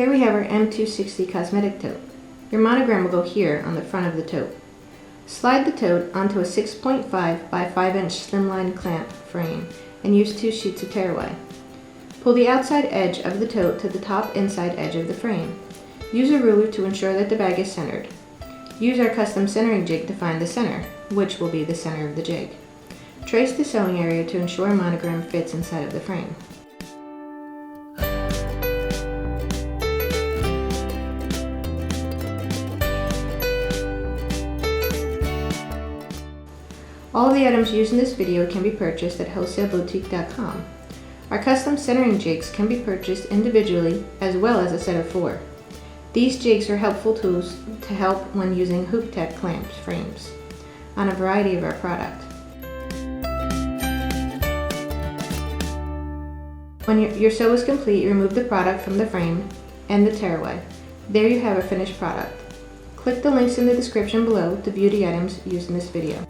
Here we have our M260 cosmetic tote. Your monogram will go here on the front of the tote. Slide the tote onto a 6.5 by 5 inch slimline clamp frame and use 2 sheets of tearaway. Pull the outside edge of the tote to the top inside edge of the frame. Use a ruler to ensure that the bag is centered. Use our custom centering jig to find the center, which will be the center of the jig. Trace the sewing area to ensure monogram fits inside of the frame. All of the items used in this video can be purchased at wholesaleboutique.com. Our custom centering jigs can be purchased individually as well as a set of 4. These jigs are helpful tools to help when using hoop tech clamp frames on a variety of our product. When your sew is complete, remove the product from the frame and the tearaway. There you have a finished product. Click the links in the description below to view the items used in this video.